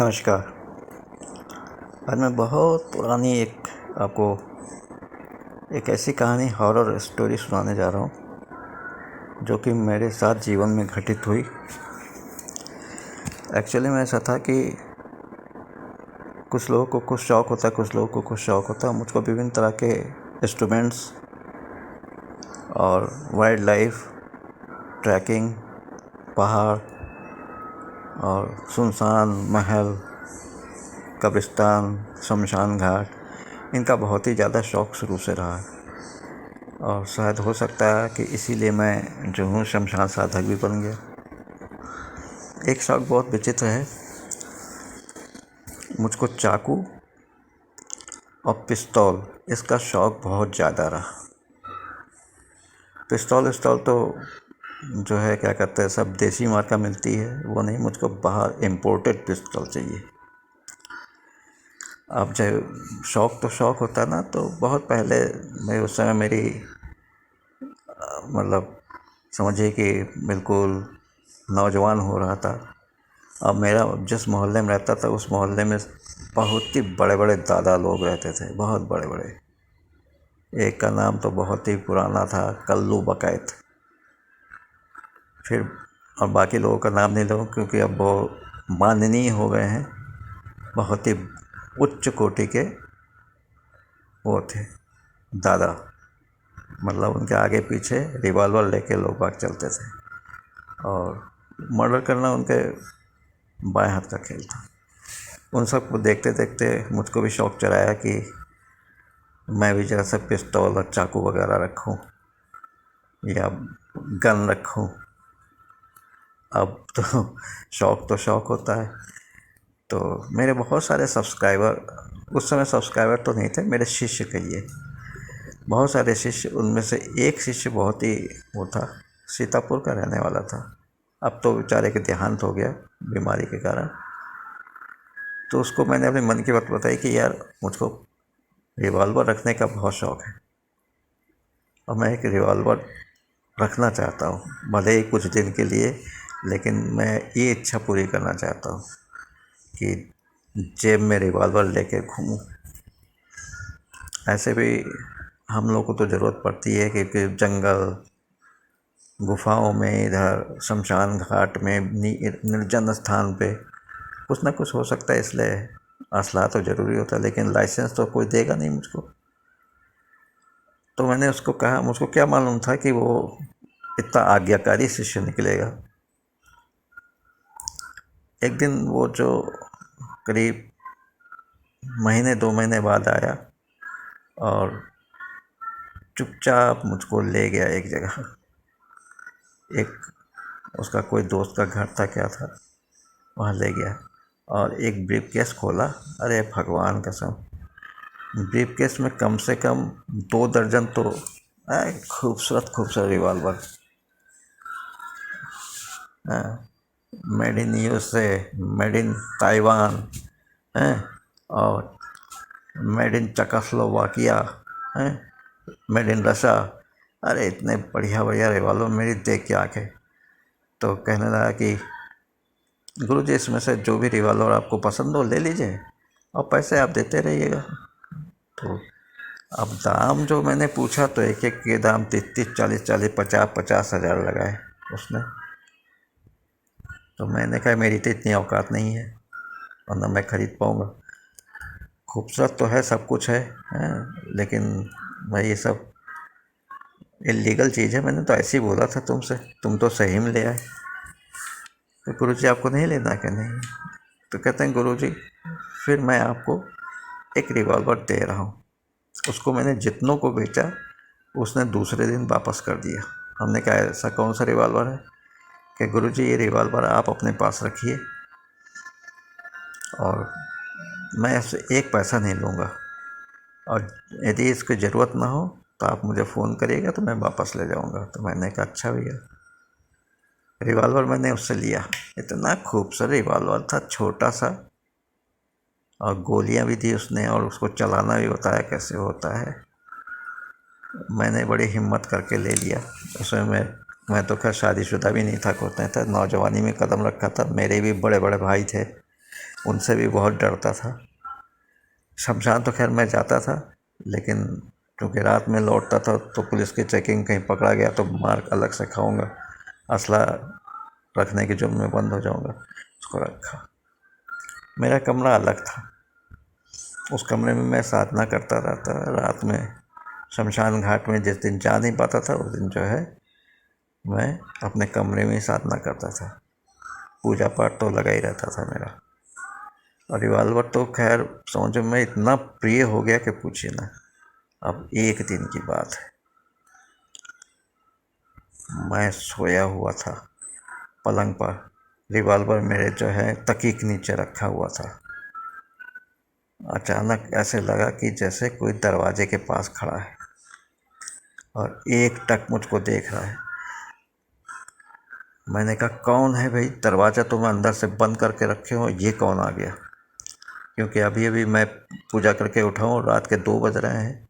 नमस्कार। आज मैं बहुत पुरानी आपको एक ऐसी कहानी हॉरर स्टोरी सुनाने जा रहा हूँ जो कि मेरे साथ जीवन में घटित हुई। एक्चुअली में ऐसा था कि कुछ लोगों को कुछ शौक़ होता है, कुछ लोगों को कुछ शौक़ होता है। मुझको विभिन्न तरह के इंस्ट्रूमेंट्स और वाइल्ड लाइफ, ट्रैकिंग, पहाड़ और सुनसान महल, कब्रिस्तान, शमशान घाट, इनका बहुत ही ज़्यादा शौक़ शुरू से रहा है। और शायद हो सकता है कि इसीलिए मैं जो हूँ शमशान साधक भी बन गया। एक शौक़ बहुत विचित्र है। मुझको चाकू और पिस्तौल, इसका शौक़ बहुत ज़्यादा रहा। पिस्तौल तो जो है क्या कहते हैं, सब देसी मार्का मिलती है, वो नहीं, मुझको बाहर इम्पोर्टेड पिस्तौल चाहिए। अब जब शौक़ तो शौक़ होता ना, तो बहुत पहले मैं उस समय मेरी मतलब समझिए कि बिल्कुल नौजवान हो रहा था। अब मेरा जिस मोहल्ले में रहता था, उस मोहल्ले में बहुत ही बड़े बड़े दादा लोग रहते थे, बहुत बड़े बड़े। एक का नाम तो बहुत ही पुराना था, कल्लू बकैत। फिर और बाकी लोगों का नाम नहीं लूँ क्योंकि अब वो माननीय हो गए हैं। बहुत ही उच्च कोटि के वो थे दादा, मतलब उनके आगे पीछे रिवॉल्वर लेके लोग बाग चलते थे और मर्डर करना उनके बाएं हाथ का खेल था। उन सबको देखते देखते मुझको भी शौक़ चढ़ाया कि मैं भी जरा सा पिस्तौल और चाकू वगैरह रखूं या गन रखूं। अब तो शौक़ होता है। तो मेरे बहुत सारे सब्सक्राइबर, उस समय सब्सक्राइबर तो नहीं थे, मेरे शिष्य कहिए, बहुत सारे शिष्य। उनमें से एक शिष्य बहुत ही वो था, सीतापुर का रहने वाला था। अब तो बेचारे के देहांत हो गया बीमारी के कारण। तो उसको मैंने अपने मन की बात बताई कि यार मुझको रिवॉल्वर रखने का बहुत शौक़ है और मैं एक रिवॉल्वर रखना चाहता हूँ, भले ही कुछ दिन के लिए, लेकिन मैं ये इच्छा पूरी करना चाहता हूँ कि जेब में रिवॉल्वर लेके घूमूं। ऐसे भी हम लोग को तो ज़रूरत पड़ती है कि जंगल गुफाओं में, इधर शमशान घाट में, निर्जन स्थान पे कुछ ना कुछ हो सकता है, इसलिए असला तो ज़रूरी होता है। लेकिन लाइसेंस तो कोई देगा नहीं मुझको। तो मैंने उसको कहा, मुझको क्या मालूम था कि वो इतना आज्ञाकारी शिष्य निकलेगा। एक दिन वो जो करीब महीने 2 महीने बाद आया और चुपचाप मुझको ले गया एक जगह। एक उसका कोई दोस्त का घर था, क्या था, वहाँ ले गया और एक ब्रीफकेस खोला। अरे भगवान कसम, ब्रीफकेस में कम से कम 2 दर्जन तो खूबसूरत खूबसूरत revolver, made in USA, made in Taiwan, और made in Czechoslovakia, made in Russia. अरे इतने बढ़िया बढ़िया रिवॉल्वर मेरी देख के आके तो कहने लगा कि गुरुजी इसमें से जो भी रिवॉल्वर आपको पसंद हो ले लीजिए और पैसे आप देते रहिएगा। तो अब दाम जो मैंने पूछा तो एक एक के दाम 30-30, 40-40, 50-50 हज़ार लगाए उसने। तो मैंने कहा मेरी तो इतनी औकात नहीं है और ना मैं ख़रीद पाऊँगा। खूबसूरत तो है, सब कुछ है, लेकिन भाई ये सब इलीगल चीज़ है। मैंने तो ऐसे ही बोला था तुमसे, तुम तो सही में ले आए। तो गुरुजी आपको नहीं लेना क्या? नहीं। तो कहते हैं गुरुजी फिर मैं आपको एक रिवॉल्वर दे रहा हूँ। उसको मैंने जितनों को बेचा, उसने दूसरे दिन वापस कर दिया। हमने कहा ऐसा कौन सा रिवॉल्वर है? कि गुरुजी ये रिवॉल्वर आप अपने पास रखिए और मैं इससे 1 पैसा नहीं लूँगा, और यदि इसकी ज़रूरत ना हो तो आप मुझे फ़ोन करिएगा तो मैं वापस ले जाऊँगा। तो मैंने कहा अच्छा भैया। रिवॉल्वर मैंने उससे लिया। इतना खूबसूरत रिवॉल्वर था, छोटा सा, और गोलियां भी दी उसने, और उसको चलाना भी बताया कैसे होता है। मैंने बड़ी हिम्मत करके ले लिया। उसमें मैं तो खैर शादीशुदा भी नहीं था, कुछ नहीं था, नौजवानी में कदम रखा था। मेरे भी बड़े बड़े भाई थे उनसे भी बहुत डरता था। शमशान तो खैर मैं जाता था, लेकिन क्योंकि रात में लौटता था तो पुलिस की चेकिंग, कहीं पकड़ा गया तो मार अलग से खाऊंगा, असला रखने के जुर्म में बंद हो जाऊंगा, उसको रखा। मेरा कमरा अलग था, उस कमरे में मैं साधना करता रहता रात में। शमशान घाट में जिस दिन जा नहीं पाता था उस दिन जो है मैं अपने कमरे में ही साधना करता था। पूजा पाठ तो लगा ही रहता था मेरा। और रिवॉल्वर तो खैर समझो मैं इतना प्रिय हो गया कि पूछिए ना। अब एक दिन की बात है, मैं सोया हुआ था पलंग पर, रिवॉल्वर मेरे जो है तकिए के नीचे रखा हुआ था। अचानक ऐसे लगा कि जैसे कोई दरवाजे के पास खड़ा है और एक टक मुझको देख रहा है। मैंने कहा कौन है भाई, दरवाज़ा तो मैं अंदर से बंद करके रखे हो, ये कौन आ गया? क्योंकि अभी अभी मैं पूजा करके उठा हूँ, रात के 2 बज रहे हैं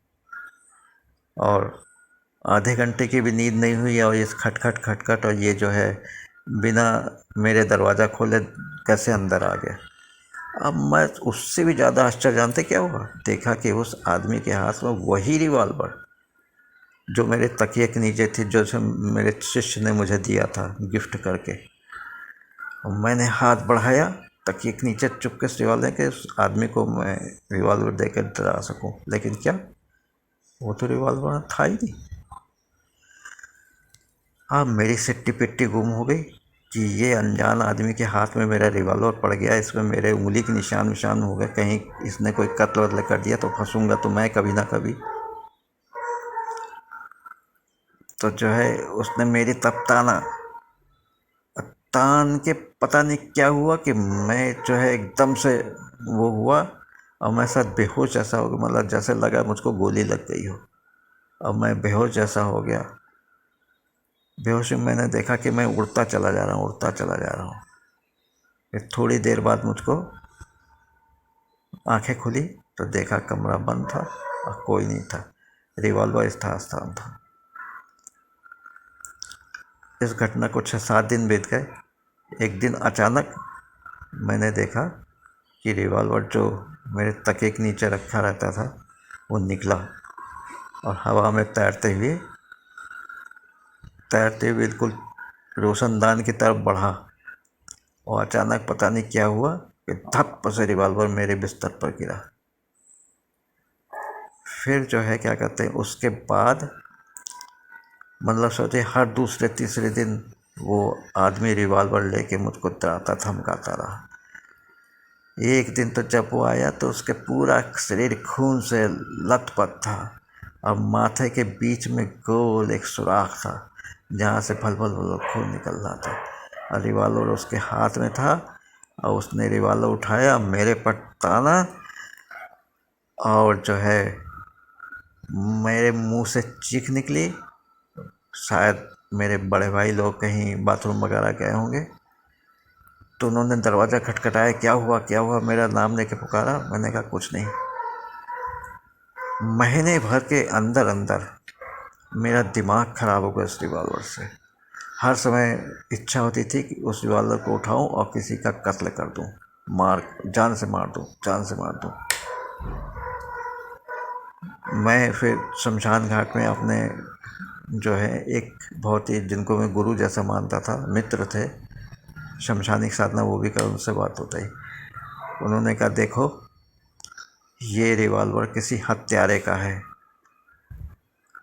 और आधे घंटे की भी नींद नहीं हुई, और ये खटखट खटखट, और ये जो है बिना मेरे दरवाज़ा खोले कैसे अंदर आ गया। अब मैं उससे भी ज़्यादा आश्चर्य जानते क्या हुआ, देखा कि उस आदमी के हाथ में वही रिवॉल्वर जो मेरे तकिए के नीचे थी, जो मेरे शिष्य ने मुझे दिया था गिफ्ट करके। और मैंने हाथ बढ़ाया तकिए के नीचे चुपके से रिवॉल्वर के, उस आदमी को मैं रिवॉल्वर देकर डरा सकूं, लेकिन क्या वो तो रिवॉल्वर था ही नहीं। हाँ, मेरी सिट्टी पिट्टी गुम हो गई कि ये अनजान आदमी के हाथ में मेरा रिवॉल्वर पड़ गया, इसमें मेरे उंगली के निशान हो गए, कहीं इसने कोई कत्ल वत्ल कर दिया तो फंसूंगा तो मैं कभी ना कभी। तो जो है उसने मेरी तब तान के पता नहीं क्या हुआ कि मैं जो है एकदम से वो हुआ, और मैं साथ बेहोश जैसा हो गया, मतलब जैसे लगा मुझको गोली लग गई हो। अब मैं बेहोश जैसा हो गया। बेहोश में मैंने देखा कि मैं उड़ता चला जा रहा हूँ। फिर थोड़ी देर बाद मुझको आंखें खुली तो देखा कमरा बंद था और कोई नहीं था, रिवॉल्वर स्थान था। इस घटना को 6-7 दिन बीत गए। एक दिन अचानक मैंने देखा कि रिवॉल्वर जो मेरे तकिए के नीचे रखा रहता था वो निकला और हवा में तैरते हुए बिल्कुल रोशनदान की तरफ बढ़ा, और अचानक पता नहीं क्या हुआ कि धप से रिवॉल्वर मेरे बिस्तर पर गिरा। फिर जो है क्या कहते हैं, उसके बाद मतलब सोचे हर दूसरे तीसरे दिन वो आदमी रिवॉल्वर लेके मुझको डराता धमकाता रहा। एक दिन तो जब वो आया तो उसके पूरा शरीर खून से लथपथ था, और माथे के बीच में गोल एक सुराख था जहाँ से भल भल भल खून निकल रहा था, और रिवॉल्वर उसके हाथ में था। और उसने रिवॉल्वर उठाया, मेरे पर ताना, और जो है मेरे मुंह से चीख निकली। शायद मेरे बड़े भाई लोग कहीं बाथरूम वगैरह गए होंगे, तो उन्होंने दरवाज़ा खटखटाया, क्या हुआ, मेरा नाम लेके पुकारा। मैंने कहा कुछ नहीं। महीने भर के अंदर अंदर मेरा दिमाग ख़राब हो गया उस रिवॉल्वर से। हर समय इच्छा होती थी कि उस रिवॉल्वर को उठाऊं और किसी का कत्ल कर दूं, जान से मार दूं। मैं फिर शमशान घाट में अपने जो है एक बहुत ही, जिनको मैं गुरु जैसा मानता था, मित्र थे, शमशानिक साधना वो भी कर, उनसे बात होता ही। उन्होंने कहा देखो ये रिवॉल्वर किसी हत्यारे का है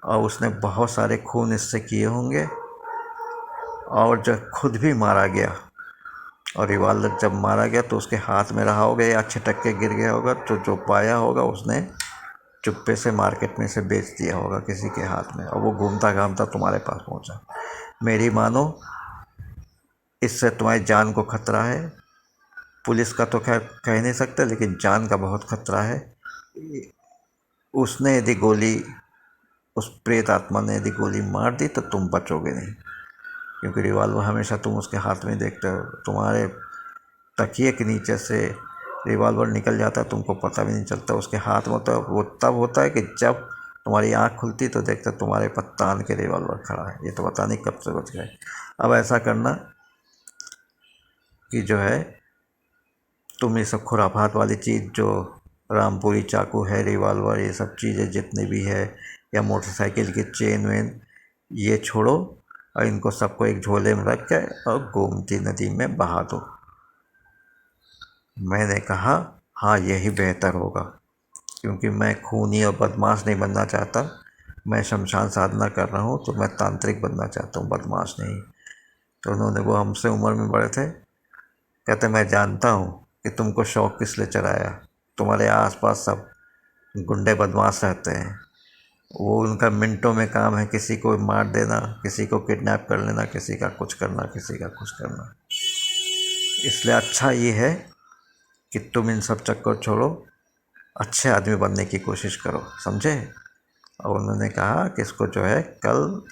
और उसने बहुत सारे खून इससे किए होंगे, और जब खुद भी मारा गया और रिवॉल्वर जब मारा गया तो उसके हाथ में रहा होगा या छिटक के गिर गया होगा, तो जो पाया होगा उसने चुप्पे से मार्केट में से बेच दिया होगा किसी के हाथ में, और वो घूमता घामता तुम्हारे पास पहुंचा। मेरी मानो इससे तुम्हारी जान को खतरा है। पुलिस का तो खैर कह नहीं सकते, लेकिन जान का बहुत खतरा है। उसने यदि गोली, उस प्रेत आत्मा ने यदि गोली मार दी तो तुम बचोगे नहीं, क्योंकि रिवॉल्वर हमेशा तुम उसके हाथ में देखते हो। तुम्हारे तकिए के नीचे से रिवॉल्वर निकल जाता है, तुमको पता भी नहीं चलता उसके हाथ में होता है। वो तब होता है कि जब तुम्हारी आँख खुलती तो देखते तुम्हारे पर तान के रिवॉल्वर खड़ा है। ये तो पता नहीं कब से बच गए। अब ऐसा करना कि जो है तुम ये सब खुराफात वाली चीज़ जो रामपुरी चाकू है, रिवाल्वर, ये सब चीज़ें जितनी भी है, या मोटरसाइकिल की चेन वेन, ये छोड़ो और इनको सबको एक झोले में रख के और गोमती नदी में बहा दो। मैंने कहा हाँ यही बेहतर होगा, क्योंकि मैं खूनी और बदमाश नहीं बनना चाहता। मैं शमशान साधना कर रहा हूँ तो मैं तांत्रिक बनना चाहता हूँ, बदमाश नहीं। तो उन्होंने, वो हमसे उम्र में बड़े थे, कहते मैं जानता हूँ कि तुमको शौक किस लिए चढ़ाया। तुम्हारे आसपास सब गुंडे बदमाश रहते हैं, वो उनका मिनटों में काम है, किसी को मार देना, किसी को किडनैप कर लेना, किसी का कुछ करना, किसी का कुछ करना। इसलिए अच्छा ये है कि तुम इन सब चक्कर छोड़ो, अच्छे आदमी बनने की कोशिश करो, समझे। और उन्होंने कहा कि इसको जो है कल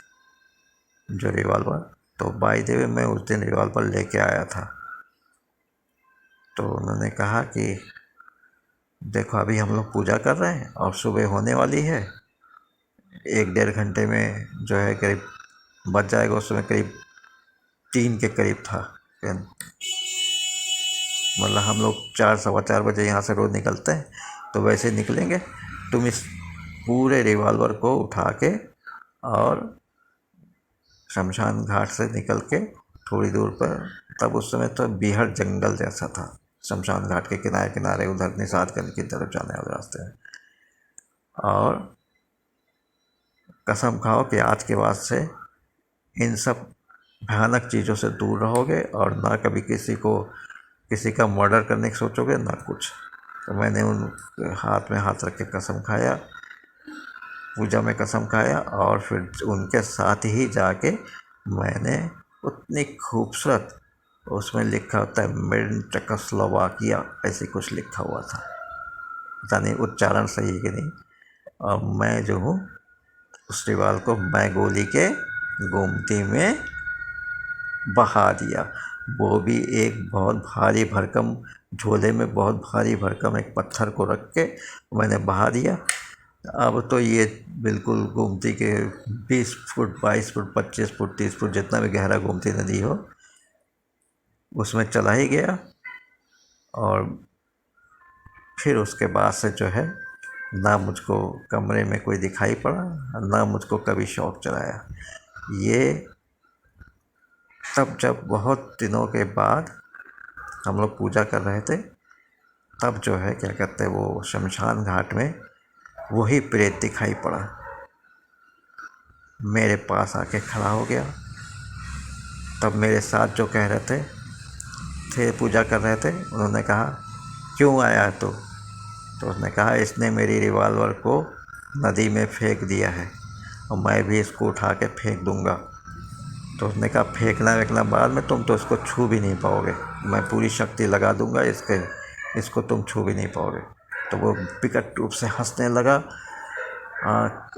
जो रिवॉल्वर, तो बाय द वे मैं उस दिन रिवॉल्वर लेके आया था। तो उन्होंने कहा कि देखो अभी हम लोग पूजा कर रहे हैं और सुबह होने वाली है, 1-1.5 घंटे में जो है करीब बच जाएगा। उस समय करीब 3 के करीब था, मतलब हम लोग 4-4:15 बजे यहाँ से रोज़ निकलते हैं, तो वैसे निकलेंगे। तुम इस पूरे रिवॉल्वर को उठा के और शमशान घाट से निकल के थोड़ी दूर पर, तब उस समय तो बीहड़ जंगल जैसा था, शमशान घाट के किनारे किनारे उधर निषादगंज की तरफ जाने वाले रास्ते में। और कसम खाओ कि आज के बाद से इन सब भयानक चीज़ों से दूर रहोगे और ना कभी किसी का मर्डर करने की सोचोगे, ना कुछ। तो मैंने उन हाथ में हाथ रख के कसम खाया, पूजा में कसम खाया, और फिर उनके साथ ही जाके मैंने उतनी खूबसूरत, उसमें लिखा होता है मेड इन चेकोस्लोवाकिया, ऐसे कुछ लिखा हुआ था, पता नहीं उच्चारण सही है कि नहीं। और मैं जो हूँ उस रिवाल को मैगोली के गोमती में बहा दिया, वो भी एक बहुत भारी भरकम झोले में, बहुत भारी भरकम एक पत्थर को रख के मैंने बहा दिया। अब तो ये बिल्कुल गोमती के 20 फुट, 22 फुट, 25 फुट, 30 फुट, जितना भी गहरा गोमती नदी हो उसमें चला ही गया। और फिर उसके बाद से जो है ना मुझको कमरे में कोई दिखाई पड़ा, ना मुझको कभी शौक चढ़ाया। ये तब जब बहुत दिनों के बाद हम लोग पूजा कर रहे थे, तब जो है क्या कहते हैं, वो शमशान घाट में वही प्रेत दिखाई पड़ा, मेरे पास आके खड़ा हो गया। तब मेरे साथ जो कह रहे थे पूजा कर रहे थे, उन्होंने कहा क्यों आया तो उसने कहा इसने मेरी रिवॉल्वर को नदी में फेंक दिया है और मैं भी इसको उठा के फेंक दूंगा। तो उसने कहा फेंकना वेंकना बाद में, तुम तो इसको छू भी नहीं पाओगे, मैं पूरी शक्ति लगा दूंगा इसको तुम छू भी नहीं पाओगे। तो वो विकट रूप से हंसने लगा।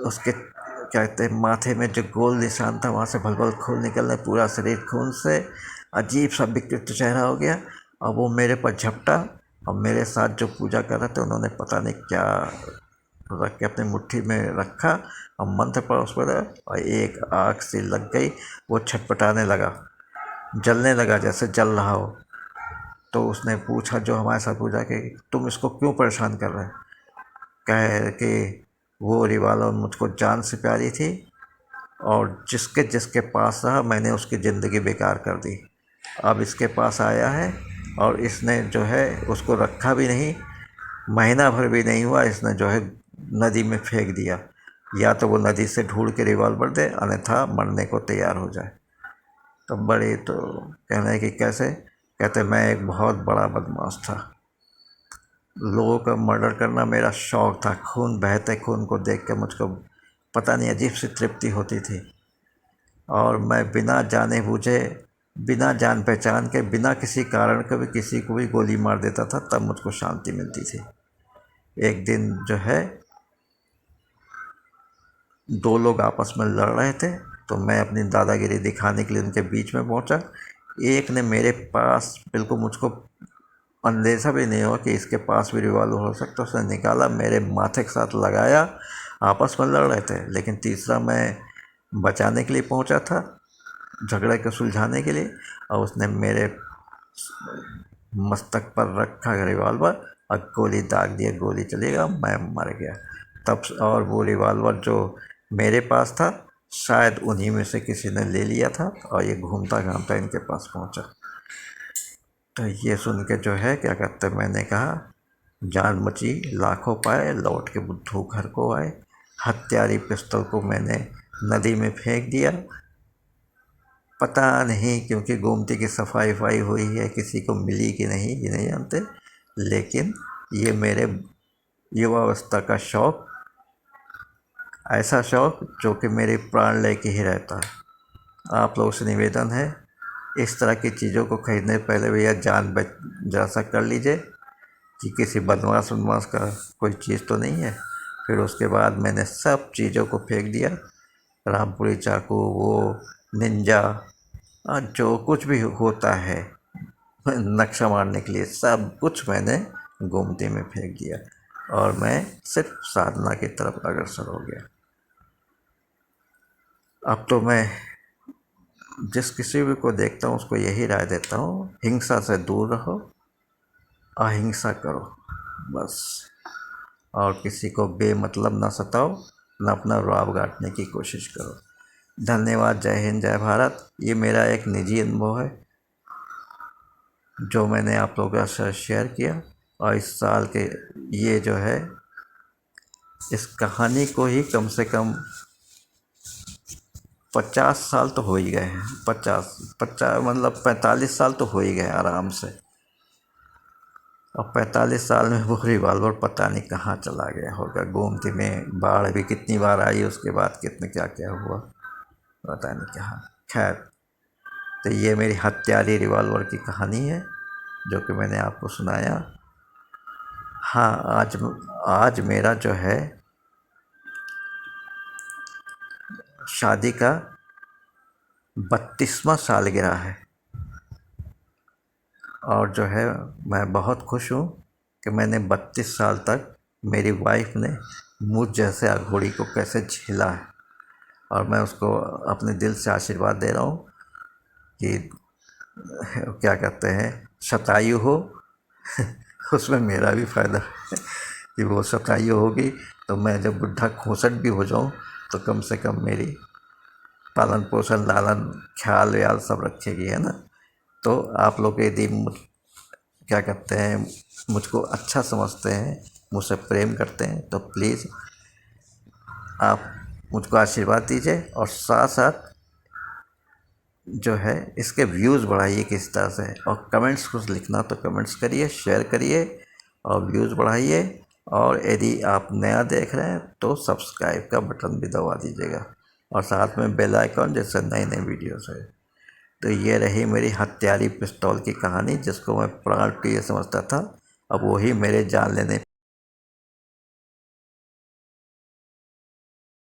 उसके क्या कहते हैं, माथे में जो गोल निशान था वहाँ से भल खून निकलने, पूरा शरीर खून से अजीब सा विकृत चेहरा हो गया। और वो मेरे पर झपटा, और मेरे साथ जो पूजा कर रहे थे उन्होंने पता नहीं क्या रख के अपनी मुट्ठी में रखा और मंत्र पढ़ा उस पर, और एक आग सी लग गई। वो छटपटाने लगा, जलने लगा जैसे जल रहा हो। तो उसने पूछा जो हमारे साथ पूजा के, तुम इसको क्यों परेशान कर रहे हैं। कहे कि वो रिवाल्वर मुझको जान से प्यारी थी और जिसके जिसके पास रहा मैंने उसकी ज़िंदगी बेकार कर दी। अब इसके पास आया है और इसने जो है उसको रखा भी नहीं, महीना भर भी नहीं हुआ, इसने जो है नदी में फेंक दिया। या तो वो नदी से ढूंढ के रिवॉल्वर दे, अन्यथा मरने को तैयार हो जाए। तो बड़े तो कहना है कि कैसे, कहते मैं एक बहुत बड़ा बदमाश था, लोगों का मर्डर करना मेरा शौक़ था। खून बहते खून को देख के मुझको पता नहीं अजीब सी तृप्ति होती थी, और मैं बिना जाने बूझे, बिना जान पहचान के, बिना किसी कारण के भी किसी को भी गोली मार देता था, तब मुझको शांति मिलती थी। एक दिन जो है 2 लोग आपस में लड़ रहे थे, तो मैं अपनी दादागिरी दिखाने के लिए उनके बीच में पहुंचा। एक ने मेरे पास, बिल्कुल मुझको अंदेशा भी नहीं हुआ कि इसके पास भी रिवॉल्वर हो सकता, उसने निकाला, मेरे माथे के साथ लगाया। आपस में लड़ रहे थे, लेकिन तीसरा मैं बचाने के लिए पहुंचा था, झगड़े को सुलझाने के लिए, और उसने मेरे मस्तक पर रखा रिवॉल्वर और गोली दाग दिया, गोली चलेगा, मैं मर गया। तब और वो रिवॉल्वर जो मेरे पास था शायद उन्हीं में से किसी ने ले लिया था और ये घूमता घामता इनके पास पहुंचा। तो ये सुन के जो है क्या कहते हैं, मैंने कहा जान बची लाखों पाए, लौट के बुद्धू घर को आए। हत्यारी पिस्तौल को मैंने नदी में फेंक दिया। पता नहीं क्योंकि गोमती की सफाई वफाई हुई है, किसी को मिली कि नहीं ये नहीं जानते, लेकिन ये मेरे युवावस्था का शौक़, ऐसा शौक़ जो कि मेरे प्राण लेके ही रहता है। आप लोगों से निवेदन है, इस तरह की चीज़ों को खरीदने से पहले भैया जान बच जरा सा कर लीजिए कि किसी बदमाश उदमाश का कोई चीज़ तो नहीं है। फिर उसके बाद मैंने सब चीज़ों को फेंक दिया, रामपुरी चाकू, वो निंजा, जो कुछ भी होता है नक्शा मारने के लिए, सब कुछ मैंने गोमती में फेंक दिया और मैं सिर्फ साधना की तरफ अग्रसर हो गया। अब तो मैं जिस किसी भी को देखता हूँ उसको यही राय देता हूँ, हिंसा से दूर रहो, अहिंसा करो बस, और किसी को बेमतलब ना सताओ, ना अपना रौब गांठने की कोशिश करो। धन्यवाद। जय हिंद, जय भारत। ये मेरा एक निजी अनुभव है जो मैंने आप लोगों के साथ शेयर किया, और इस साल के ये जो है इस कहानी को ही कम से कम 50 साल तो हो ही गए हैं। 50 मतलब 45 साल तो हो ही गए आराम से। और 45 साल में वो रिवॉल्वर पता नहीं कहाँ चला गया होगा। गोमती में बाढ़ भी कितनी बार आई, उसके बाद कितने क्या क्या हुआ पता नहीं कहाँ। खैर, तो ये मेरी हत्यारी रिवॉल्वर की कहानी है जो कि मैंने आपको सुनाया। हाँ, आज मेरा जो है शादी का 32वां सालगिरह है, और जो है मैं बहुत खुश हूँ कि मैंने 32 साल तक मेरी वाइफ ने मुझ जैसे अघोड़ी को कैसे झेला है, और मैं उसको अपने दिल से आशीर्वाद दे रहा हूँ कि क्या कहते हैं, शतायु हो उसमें मेरा भी फ़ायदा है कि वो शतायु होगी तो मैं जब बुढ़ा खोसट भी हो जाऊँ तो कम से कम मेरी पालन पोषण लालन ख्याल व्याल सब रखेगी, है ना। तो आप लोग यदि क्या कहते हैं मुझको अच्छा समझते हैं, मुझसे प्रेम करते हैं, तो प्लीज़ आप मुझको आशीर्वाद दीजिए, और साथ साथ जो है इसके व्यूज़ बढ़ाइए किस तरह से, और कमेंट्स कुछ लिखना तो कमेंट्स करिए, शेयर करिए और व्यूज़ बढ़ाइए। और यदि आप नया देख रहे हैं तो सब्सक्राइब का बटन भी दबा दीजिएगा, और साथ में बेल आइकॉन, जैसे नए नए वीडियोस है। तो ये रही मेरी हत्यारी पिस्तौल की कहानी, जिसको मैं प्राण प्रिय समझता था, अब वही मेरे जान लेने